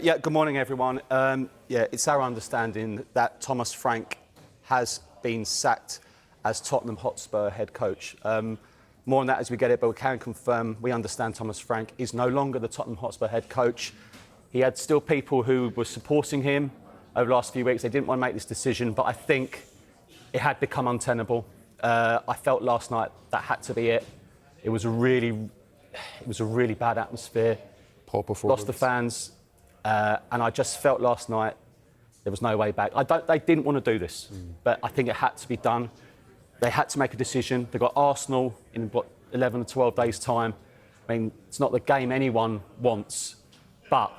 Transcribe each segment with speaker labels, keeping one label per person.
Speaker 1: Yeah, good morning, everyone. It's our understanding that Thomas Frank has been sacked as Tottenham Hotspur head coach. More on that as we get it, but we can confirm we understand Thomas Frank is no longer the Tottenham Hotspur head coach. He had still people who were supporting him over the last few weeks. They didn't want to make this decision, but I think it had become untenable. I felt last night that had to be it. It was a really bad atmosphere.
Speaker 2: Poor performance.
Speaker 1: Lost the fans. And I just felt last night there was no way back. They didn't want to do this, but I think it had to be done. They had to make a decision. They've got Arsenal in, 11 or 12 days' time. I mean, it's not the game anyone wants, but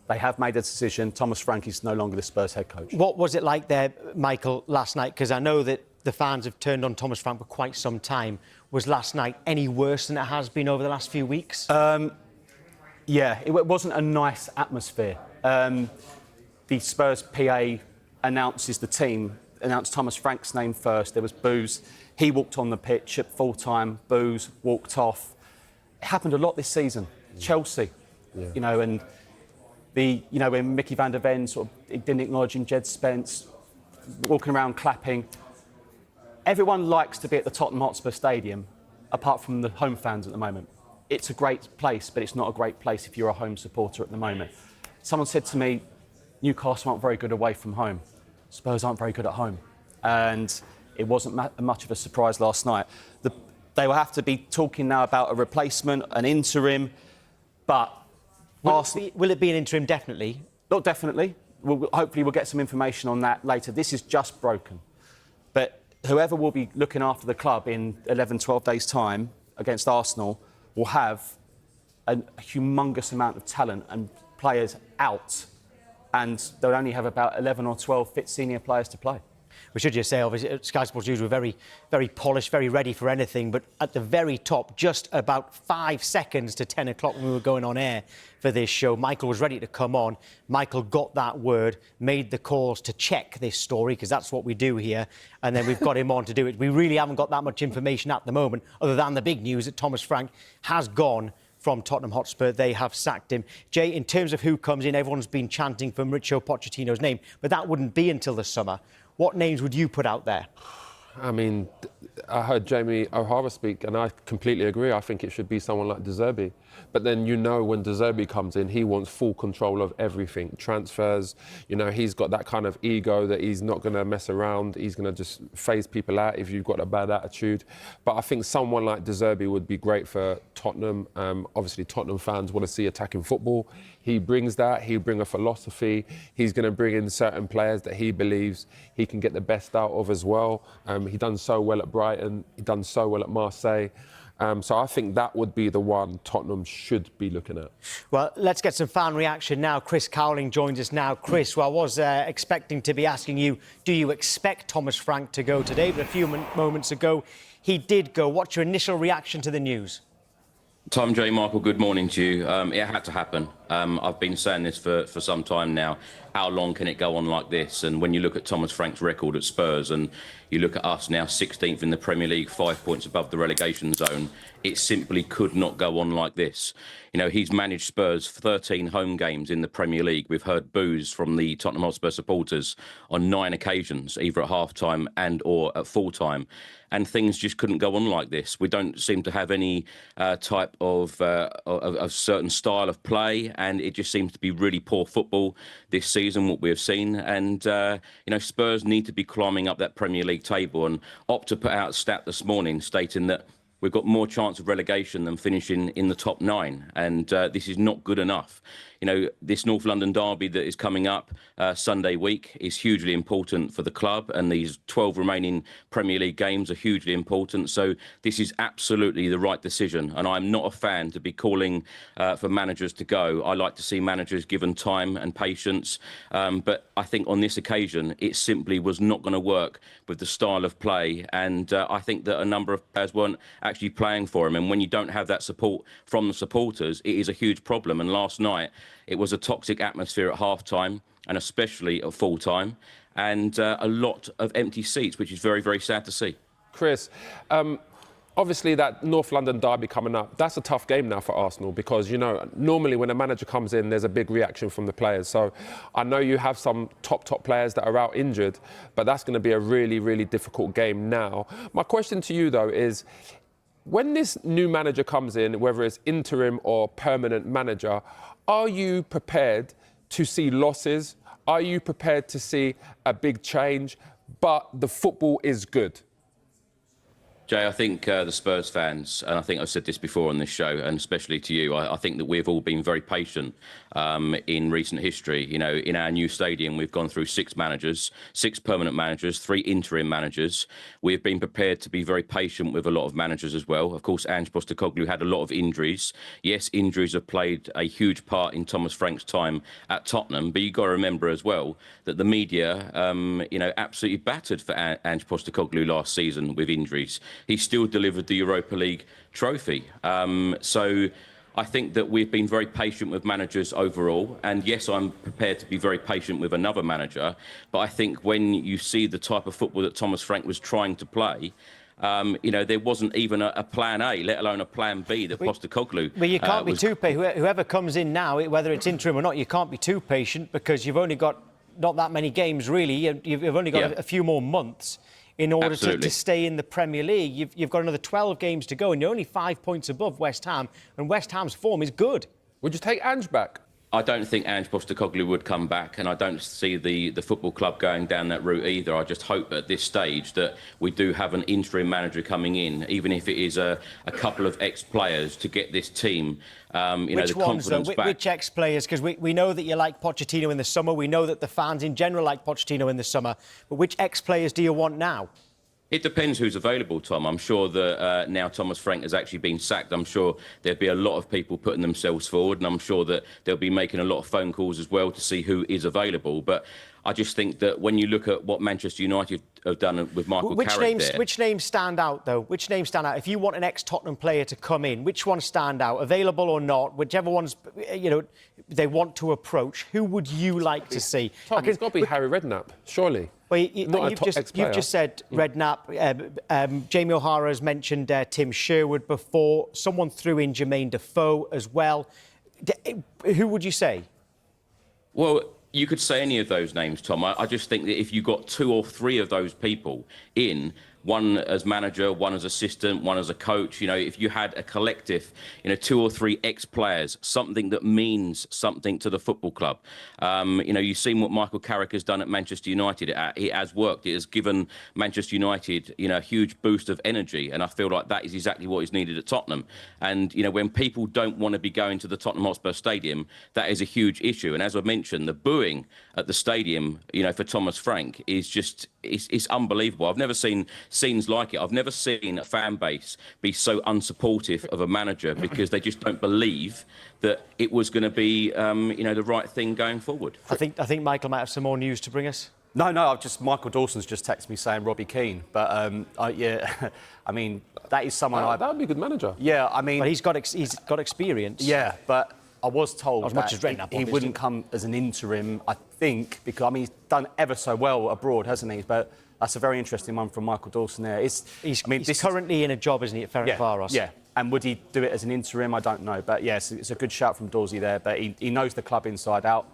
Speaker 1: they have made a decision. Thomas Frank is no longer the Spurs head coach.
Speaker 3: What was it like there, Michael, last night? Because I know that the fans have turned on Thomas Frank for quite some time. Was last night any worse than it has been over the last few weeks?
Speaker 1: Yeah, it wasn't a nice atmosphere. The Spurs PA announced Thomas Frank's name first. There was boos. He walked on the pitch at full time, boos, walked off. It happened a lot this season. Chelsea, and when Mickey van der Ven didn't acknowledge him, Jed Spence walking around clapping. Everyone likes to be at the Tottenham Hotspur Stadium, apart from the home fans at the moment. It's a great place, but it's not a great place if you're a home supporter at the moment. Someone said to me, Newcastle aren't very good away from home. Spurs aren't very good at home. And it wasn't much of a surprise last night. They will have to be talking now about a replacement, an interim, but...
Speaker 3: Will it be an interim, definitely?
Speaker 1: Not definitely. Hopefully we'll get some information on that later. This is just broken. But whoever will be looking after the club in 11, 12 days' time against Arsenal will have a humongous amount of talent and players out, and they'll only have about 11 or 12 fit senior players to play.
Speaker 3: We should just say, obviously, Sky Sports News were very, very polished, very ready for anything, but at the very top, just about 5 seconds to 10 o'clock when we were going on air for this show, Michael was ready to come on. Michael got that word, made the calls to check this story, because that's what we do here, and then we've got him on to do it. We really haven't got that much information at the moment, other than the big news that Thomas Frank has gone from Tottenham Hotspur. They have sacked him. Jay, in terms of who comes in, everyone's been chanting for Mauricio Pochettino's name, but that wouldn't be until the summer. What names would you put out there?
Speaker 2: I mean, I heard Jamie O'Hara speak, and I completely agree. I think it should be someone like De Zerbi. But then, when De Zerbi comes in, he wants full control of everything. Transfers, he's got that kind of ego that he's not going to mess around. He's going to just phase people out if you've got a bad attitude. But I think someone like De Zerbi would be great for Tottenham. Obviously, Tottenham fans want to see attacking football. He brings that. He'll bring a philosophy. He's going to bring in certain players that he believes he can get the best out of as well. He done so well at Brighton. He done so well at Marseille. So I think that would be the one Tottenham should be looking at.
Speaker 3: Well, let's get some fan reaction now. Chris Cowlin joins us now. Chris, I was expecting to be asking you, do you expect Thomas Frank to go today? But a few moments ago, he did go. What's your initial reaction to the news?
Speaker 4: Tom, J. Michael, good morning to you. It had to happen. I've been saying this for some time now. How long can it go on like this? And when you look at Thomas Frank's record at Spurs and you look at us now 16th in the Premier League, 5 points above the relegation zone, it simply could not go on like this. He's managed Spurs 13 home games in the Premier League. We've heard boos from the Tottenham Hotspur supporters on 9 occasions, either at half-time and or at full-time. And things just couldn't go on like this. We don't seem to have any type of certain style of play, and it just seems to be really poor football this season, what we have seen. And, Spurs need to be climbing up that Premier League table, and Opta put out a stat this morning stating that we've got more chance of relegation than finishing in the top 9, and this is not good enough. This North London derby that is coming up Sunday week is hugely important for the club, and these 12 remaining Premier League games are hugely important. So this is absolutely the right decision, and I'm not a fan to be calling for managers to go. I like to see managers given time and patience, but I think on this occasion it simply was not going to work with the style of play, and I think that a number of players weren't actually playing for him, and when you don't have that support from the supporters, it is a huge problem. And last night it was a toxic atmosphere at half-time and especially at full-time, and a lot of empty seats, which is very, very sad to see.
Speaker 2: Chris, Obviously, that North London derby coming up, that's a tough game now for Arsenal because, normally when a manager comes in, there's a big reaction from the players. So I know you have some top players that are out injured, but that's going to be a really, really difficult game now. My question to you, though, is when this new manager comes in, whether it's interim or permanent manager, are you prepared to see losses? Are you prepared to see a big change, but the football is good?
Speaker 4: Jay, I think the Spurs fans, and I think I've said this before on this show, and especially to you, I think that we've all been very patient in recent history. In our new stadium, we've gone through 6 managers, 6 permanent managers, 3 interim managers. We've been prepared to be very patient with a lot of managers as well. Of course, Ange Postecoglou had a lot of injuries. Yes, injuries have played a huge part in Thomas Frank's time at Tottenham, but you've got to remember as well that the media, absolutely battered for Ange Postecoglou last season with injuries. He still delivered the Europa League trophy. So I think that we've been very patient with managers overall. And yes, I'm prepared to be very patient with another manager. But I think when you see the type of football that Thomas Frank was trying to play, there wasn't even a plan A, let alone a plan B that Postecoglou
Speaker 3: But you can't be too patient. Whoever comes in now, whether it's interim or not, you can't be too patient because you've only got not that many games, really. You've only got a few more months in order to stay in the Premier League. You've got another 12 games to go and you're only 5 points above West Ham, and West Ham's form is good.
Speaker 2: Would you take Ange back?
Speaker 4: I don't think Ange Postecoglou would come back, and I don't see the football club going down that route either. I just hope at this stage that we do have an interim manager coming in, even if it is a couple of ex-players, to get this team,
Speaker 3: Which
Speaker 4: the
Speaker 3: ones,
Speaker 4: confidence back.
Speaker 3: Which ex-players? Because we know that you like Pochettino in the summer. We know that the fans in general like Pochettino in the summer. But which ex-players do you want now?
Speaker 4: It depends who's available, Tom. I'm sure that now Thomas Frank has actually been sacked. I'm sure there'll be a lot of people putting themselves forward, and I'm sure that they'll be making a lot of phone calls as well to see who is available. But I just think that when you look at what Manchester United have done with Michael Carrick there...
Speaker 3: Which names stand out, though? Which names stand out? If you want an ex-Tottenham player to come in, which ones stand out? Available or not, whichever ones, they want to approche, who would you like to see?
Speaker 2: Tom, it's got to be Harry Redknapp, surely.
Speaker 3: Well, you've just said Redknapp. Jamie O'Hara's mentioned Tim Sherwood before. Someone threw in Jermaine Defoe as well. Who would you say?
Speaker 4: Well, you could say any of those names, Tom. I just think that if you got 2 or 3 of those people in, one as manager, one as assistant, one as a coach, if you had a collective, 2 or 3 ex-players, something that means something to the football club. You've seen what Michael Carrick has done at Manchester United. It has worked. It has given Manchester United, a huge boost of energy. And I feel like that is exactly what is needed at Tottenham. And, when people don't want to be going to the Tottenham Hotspur Stadium, that is a huge issue. And as I mentioned, the booing at the stadium, for Thomas Frank is just, it's unbelievable. I've never seen scenes like it. I've never seen a fan base be so unsupportive of a manager because they just don't believe that it was going to be, the right thing going forward.
Speaker 3: I think Michael might have some more news to bring us.
Speaker 1: No, Michael Dawson's just texted me saying Robbie Keane, but I mean that is someone
Speaker 2: that would be a good manager.
Speaker 1: Yeah, I mean,
Speaker 3: but he's got experience.
Speaker 1: Yeah, but I was told
Speaker 3: as much as Redknapp,
Speaker 1: he wouldn't come as an interim. I think because he's done ever so well abroad, hasn't he? But that's a very interesting one from Michael Dawson there.
Speaker 3: He's currently in a job, isn't he, at Ferencváros?
Speaker 1: Yeah. And would he do it as an interim? I don't know. But yes, it's a good shout from Dawsey there. But he knows the club inside out.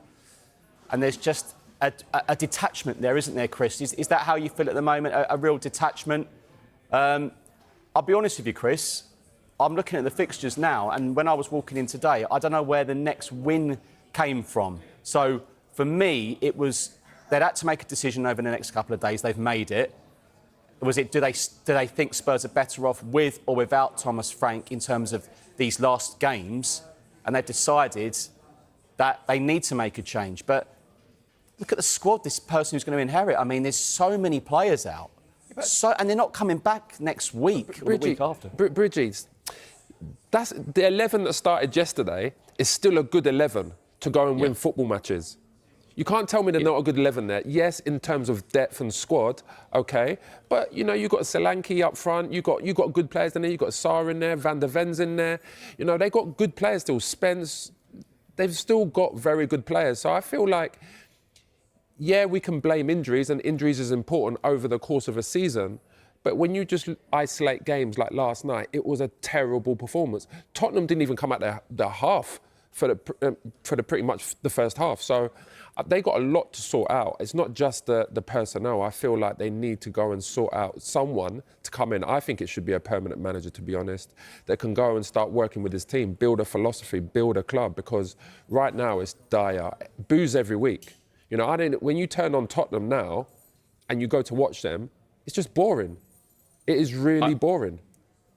Speaker 1: And there's just a detachment there, isn't there, Chris? Is that how you feel at the moment? A real detachment? I'll be honest with you, Chris. I'm looking at the fixtures now, and when I was walking in today, I don't know where the next win came from. So for me, it was they'd had to make a decision over the next couple of days. They've made it. Was it? Do they think Spurs are better off with or without Thomas Frank in terms of these last games? And they've decided that they need to make a change. But look at the squad. This person who's going to inherit. I mean, there's so many players out. And they're not coming back next week or the week after.
Speaker 2: Bridgie, that's the 11 that started yesterday is still a good 11 to go and win football matches. You can't tell me they're not a good 11 there. Yes, in terms of depth and squad, okay. But, you've got Solanke up front. You've got good players in there. You've got Sarr in there, Van der Ven's in there. They've got good players still. Spence, they've still got very good players. So I feel like, we can blame injuries, and injuries is important over the course of a season. But when you just isolate games like last night, it was a terrible performance. Tottenham didn't even come out the half for the pretty much the first half. So they got a lot to sort out. It's not just the personnel. I feel like they need to go and sort out someone to come in. I think it should be a permanent manager, to be honest, that can go and start working with his team, build a philosophy, build a club, because right now it's dire. Boos every week. You know, when you turn on Tottenham now and you go to watch them, it's just boring. It is really boring.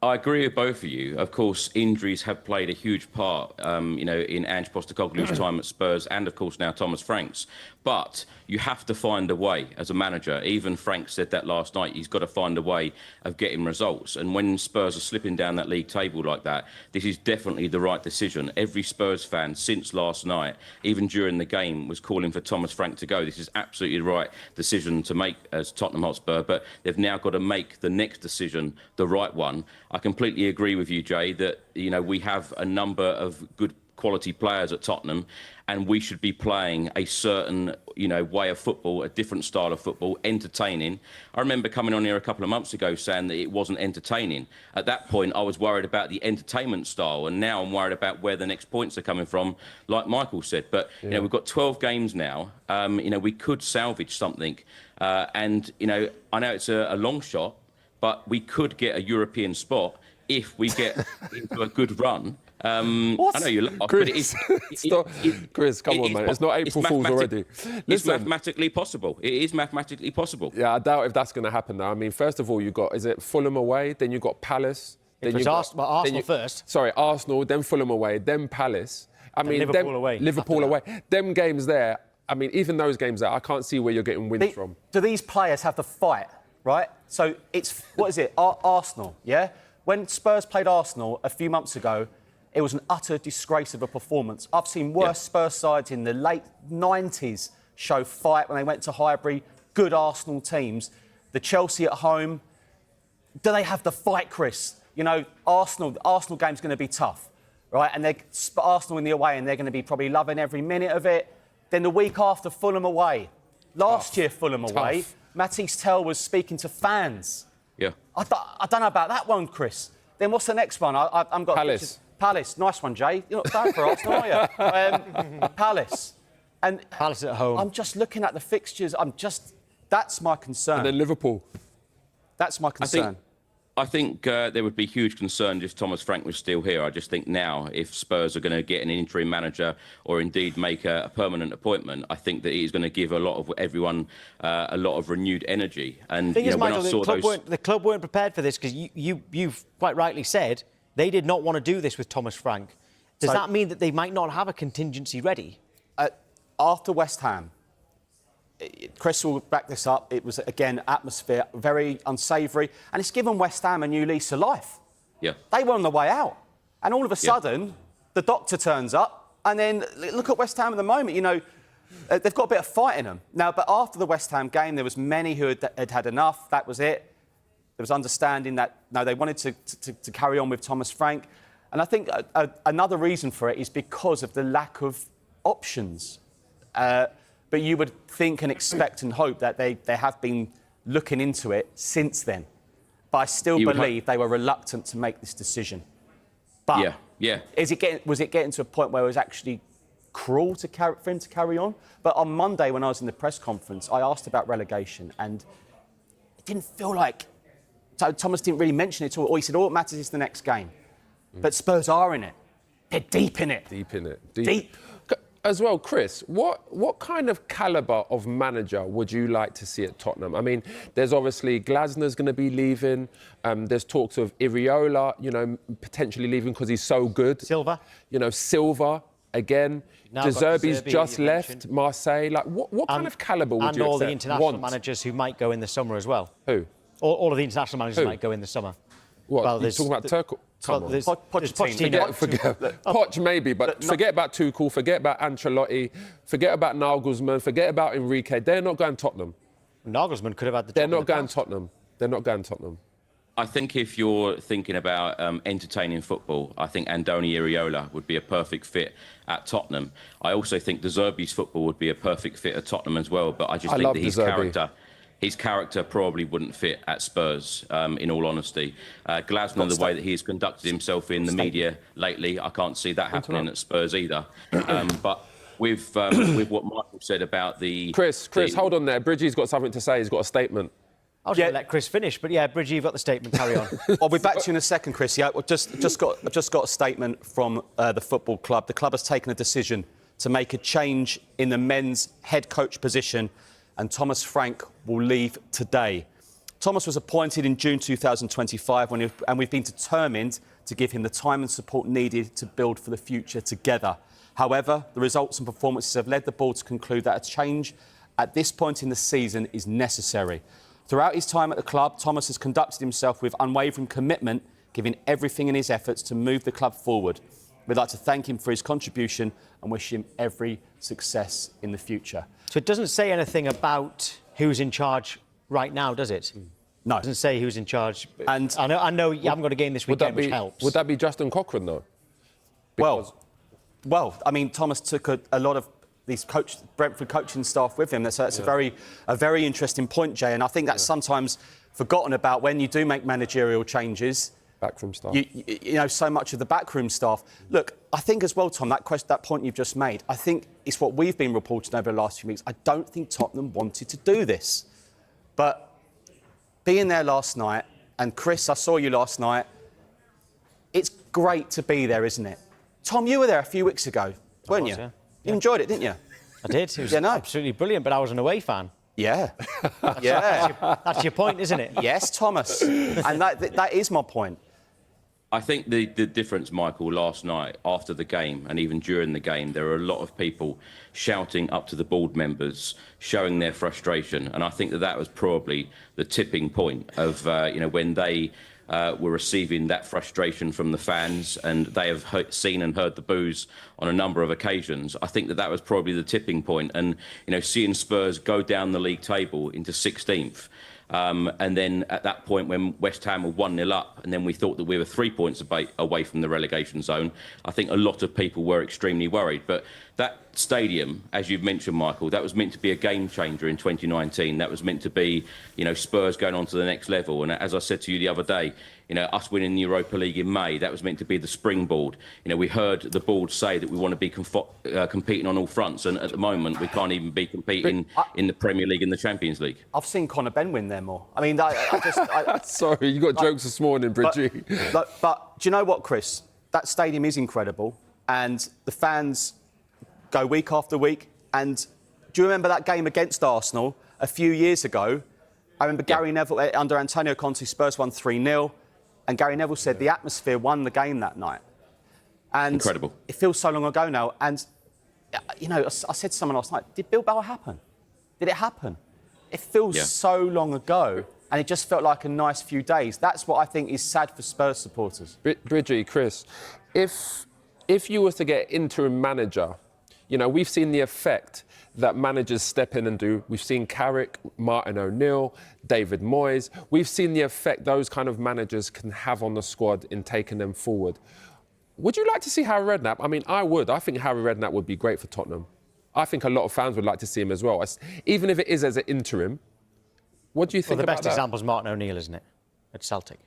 Speaker 4: I agree with both of you. Of course, injuries have played a huge part, in Ange Postecoglou's time at Spurs and, of course, now Thomas Frank's. But you have to find a way as a manager. Even Frank said that last night. He's got to find a way of getting results. And when Spurs are slipping down that league table like that, this is definitely the right decision. Every Spurs fan since last night, even during the game, was calling for Thomas Frank to go. This is absolutely the right decision to make as Tottenham Hotspur. But they've now got to make the next decision the right one. I completely agree with you, Jay, that we have a number of good quality players at Tottenham, and we should be playing a certain way of football, a different style of football, entertaining. I remember coming on here a couple of months ago saying that it wasn't entertaining. At that point, I was worried about the entertainment style, and now I'm worried about where the next points are coming from, like Michael said. But we've got 12 games now. We could salvage something, and I know it's a long shot, but we could get a European spot if we get into a good run. I know you laugh,
Speaker 2: Chris, Chris, come on, man. It's not April Fool's already.
Speaker 4: It's mathematically possible. It is mathematically possible.
Speaker 2: Yeah, I doubt if that's going to happen now. I mean, first of all, is it Fulham away? Then you've got Palace. Then you've got
Speaker 3: Arsenal first.
Speaker 2: Sorry, Arsenal, then Fulham away, then Palace.
Speaker 3: Liverpool away.
Speaker 2: Liverpool away. Them games there, I mean, even those games there, I can't see where you're getting wins from.
Speaker 1: Do these players have the fight, right? So it's, what is it, Arsenal, yeah? When Spurs played Arsenal a few months ago, it was an utter disgrace of a performance. I've seen worse Spurs sides in the late 90s show fight when they went to Highbury, good Arsenal teams. The Chelsea at home, do they have the fight, Chris? Arsenal game's going to be tough, right? And Arsenal in the away, and they're going to be probably loving every minute of it. Then the week after, Fulham away. Last year, Fulham away, Matisse Tell was speaking to fans.
Speaker 4: Yeah.
Speaker 1: I don't know about that one, Chris. Then what's the next one? I've got Palace, nice one, Jay. You're not going for Arsenal, are you? Palace. And
Speaker 3: Palace at home.
Speaker 1: I'm just looking at the fixtures. That's my concern.
Speaker 2: And then Liverpool.
Speaker 1: That's my concern.
Speaker 4: I think there would be huge concern if Thomas Frank was still here. I just think now, if Spurs are going to get an interim manager or indeed make a permanent appointment, I think that he's going to give everyone a lot of renewed energy. And
Speaker 3: the thing is, Michael, the club weren't prepared for this, because you've quite rightly said they did not want to do this with Thomas Frank. Does that mean that they might not have a contingency ready?
Speaker 1: After West Ham, Chris will back this up. It was, again, atmosphere, very unsavoury. And it's given West Ham a new lease of life.
Speaker 4: Yeah.
Speaker 1: They were on the way out. And all of a sudden, the doctor turns up. And then look at West Ham at the moment. They've got a bit of fight in them. Now, but after the West Ham game, there was many who had had enough. That was it. There was understanding that, no, they wanted to carry on with Thomas Frank. And I think another reason for it is because of the lack of options. But you would think and expect and hope that they have been looking into it since then. But I still believe they were reluctant to make this decision. But was it getting to a point where it was actually cruel for him to carry on? But on Monday, when I was in the press conference, I asked about relegation, and it didn't feel like Thomas didn't really mention it at all. Or he said, all that matters is the next game. But Spurs are in it. They're deep in it. Deep.
Speaker 2: As well, Chris, what kind of calibre of manager would you like to see at Tottenham? I mean, there's obviously Glasner's going to be leaving. There's talks of Iriola, potentially leaving because he's so good. Silva, again. De Zerbi's just left Marseille. Like, what kind of calibre would you
Speaker 3: expect? And all the international managers who might go in the summer as well.
Speaker 2: Who?
Speaker 3: All of the international managers might go in the summer.
Speaker 2: What? Well, you're talking about Turkle? Poch maybe, but forget about Tuchel, forget about Ancelotti, forget about Nagelsmann, forget about Enrique. They're not going Tottenham.
Speaker 3: Nagelsmann could have had the.
Speaker 2: They're not going Tottenham. They're not going Tottenham.
Speaker 4: I think if you're thinking about entertaining football, I think Andoni Iriola would be a perfect fit at Tottenham. I also think De Zerbi's football would be a perfect fit at Tottenham as well. But I just think that his character. his character probably wouldn't fit at Spurs, in all honesty. Glasner, the way that he's conducted himself in the media lately, I can't see that happening at Spurs either. But with what Michael said about the...
Speaker 2: Chris, hold on there. Bridgie's got something to say. He's got a statement.
Speaker 3: I was going to let Chris finish, but yeah, Bridgie, you've got the statement. Carry on.
Speaker 1: I'll be back to you in a second, Chris. Yeah, I've just got a statement from the football club. The club has taken a decision to make a change in the men's head coach position, and Thomas Frank will leave today. Thomas was appointed in June 2025, and we've been determined to give him the time and support needed to build for the future together. However, the results and performances have led the board to conclude that a change at this point in the season is necessary. Throughout his time at the club, Thomas has conducted himself with unwavering commitment, giving everything in his efforts to move the club forward. We'd like to thank him for his contribution and wish him every success in the future.
Speaker 3: So it doesn't say anything about who's in charge right now, does it?
Speaker 1: No.
Speaker 3: It doesn't say who's in charge.
Speaker 1: And
Speaker 3: I know you haven't got a game this weekend, which helps.
Speaker 2: Would that be Justin Cochran, though?
Speaker 1: Well, I mean, Thomas took a lot of these Brentford coaching staff with him. That's a very interesting point, Jay. And I think that's sometimes forgotten about when you do make managerial changes.
Speaker 2: Backroom staff.
Speaker 1: You know, so much of the backroom staff. Look, I think as well, Tom, that point you've just made, I think it's what we've been reporting over the last few weeks. I don't think Tottenham wanted to do this. But being there last night, and Chris, I saw you last night, it's great to be there, isn't it? Tom, you were there a few weeks ago, weren't you?
Speaker 3: Yeah.
Speaker 1: You enjoyed it, didn't you?
Speaker 3: I did. It was absolutely brilliant, but I was an away fan.
Speaker 1: Yeah. Yeah.
Speaker 3: That's your point, isn't it?
Speaker 1: Yes, Thomas. And that is my point.
Speaker 4: I think the difference, Michael, last night after the game and even during the game, there were a lot of people shouting up to the board members, showing their frustration. And I think that was probably the tipping point of, when they were receiving that frustration from the fans, and they have seen and heard the boos on a number of occasions. I think that was probably the tipping point. And, seeing Spurs go down the league table into 16th, and then at that point when West Ham were 1-0 up, and then we thought that we were 3 points away from the relegation zone, I think a lot of people were extremely worried. But that stadium, as you've mentioned, Michael, that was meant to be a game changer in 2019. That was meant to be, Spurs going on to the next level. And as I said to you the other day, us winning the Europa League in May, that was meant to be the springboard. We heard the board say that we want to be competing on all fronts, and at the moment we can't even be competing in the Premier League and the Champions League.
Speaker 1: I've seen Conor Benn win there more. I mean,
Speaker 2: Sorry, you got jokes this morning, Bridgie.
Speaker 1: But do you know what, Chris? That stadium is incredible, and the fans go week after week. And do you remember that game against Arsenal a few years ago? I remember Gary Neville, under Antonio Conte, Spurs won 3-0, and Gary Neville said the atmosphere won the game that night. And
Speaker 4: incredible.
Speaker 1: It feels so long ago now. And, I said to someone last night, did Bilbao happen? Did it happen? It feels so long ago, and it just felt like a nice few days. That's what I think is sad for Spurs supporters.
Speaker 2: Bridgie, Chris, if you was to get interim manager, we've seen the effect that managers step in and do. We've seen Carrick, Martin O'Neill, David Moyes. We've seen the effect those kind of managers can have on the squad in taking them forward. Would you like to see Harry Redknapp? I mean, I would. I think Harry Redknapp would be great for Tottenham. I think a lot of fans would like to see him as well, even if it is as an interim. What do you think about that?
Speaker 3: Well, the best example is Martin O'Neill, isn't it, at Celtic?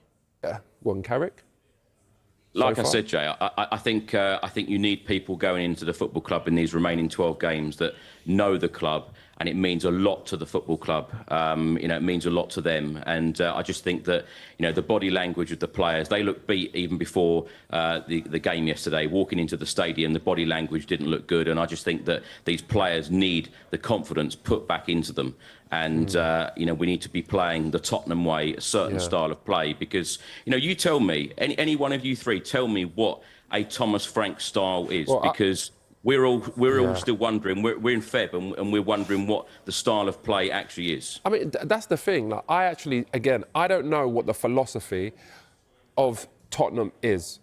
Speaker 2: Yeah. One Carrick?
Speaker 4: Like I said, Jay, I think you need people going into the football club in these remaining 12 games that know the club, and it means a lot to the football club. It means a lot to them, and I just think that the body language of the players, they looked beat even before the game yesterday. Walking into the stadium, the body language didn't look good, and I just think that these players need the confidence put back into them. And, we need to be playing the Tottenham way, a certain style of play, because, you tell me, any one of you three, tell me what a Thomas Frank style is, because we're all still wondering. We're in Feb, and we're wondering what the style of play actually is.
Speaker 2: I mean, that's the thing. Like, I don't know what the philosophy of Tottenham is.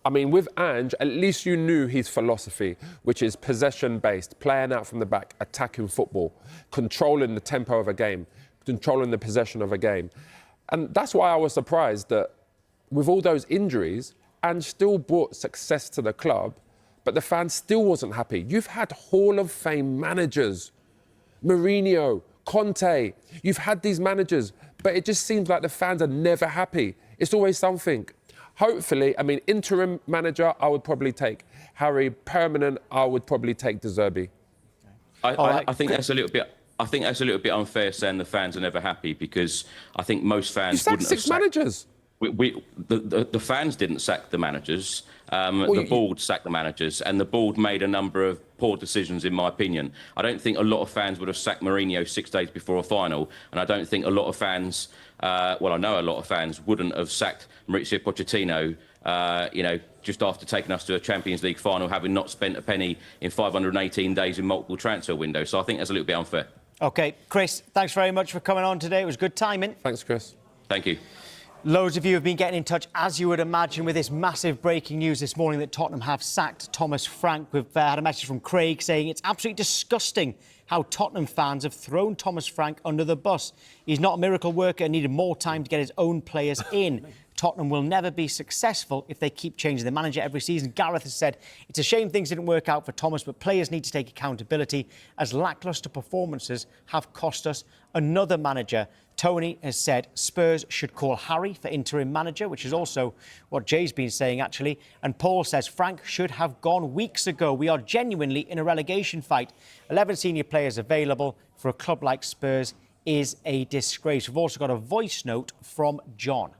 Speaker 2: I mean, with Ange, at least you knew his philosophy, which is possession-based, playing out from the back, attacking football, controlling the tempo of a game, controlling the possession of a game. And that's why I was surprised that with all those injuries, Ange still brought success to the club, but the fans still wasn't happy. You've had Hall of Fame managers, Mourinho, Conte. You've had these managers, but it just seems like the fans are never happy. It's always something. Hopefully, I mean, interim manager, I would probably take Harry. Permanent, I would probably take De Zerbi.
Speaker 4: I think that's a little bit. I think that's a little bit unfair saying the fans are never happy, because I think most fans
Speaker 2: You
Speaker 4: wouldn't
Speaker 2: sacked
Speaker 4: have
Speaker 2: six managers.
Speaker 4: The fans didn't sack the managers. The board sacked the managers, and the board made a number of poor decisions, in my opinion. I don't think a lot of fans would have sacked Mourinho 6 days before a final, and I don't think a lot of fans, well, I know a lot of fans wouldn't have sacked Mauricio Pochettino, just after taking us to a Champions League final, having not spent a penny in 518 days in multiple transfer windows. So I think that's a little bit unfair.
Speaker 3: OK, Chris, thanks very much for coming on today. It was good timing.
Speaker 2: Thanks, Chris.
Speaker 4: Thank you.
Speaker 3: Loads of you have been getting in touch, as you would imagine, with this massive breaking news this morning that Tottenham have sacked Thomas Frank. We've had a message from Craig saying it's absolutely disgusting how Tottenham fans have thrown Thomas Frank under the bus. He's not a miracle worker and needed more time to get his own players in. Tottenham will never be successful if they keep changing the manager every season. Gareth has said it's a shame things didn't work out for Thomas, but players need to take accountability, as lacklustre performances have cost us another manager. Tony has said Spurs should call Harry for interim manager, which is also what Jay's been saying, actually. And Paul says Frank should have gone weeks ago. We are genuinely in a relegation fight. 11 senior players available for a club like Spurs is a disgrace. We've also got a voice note from John.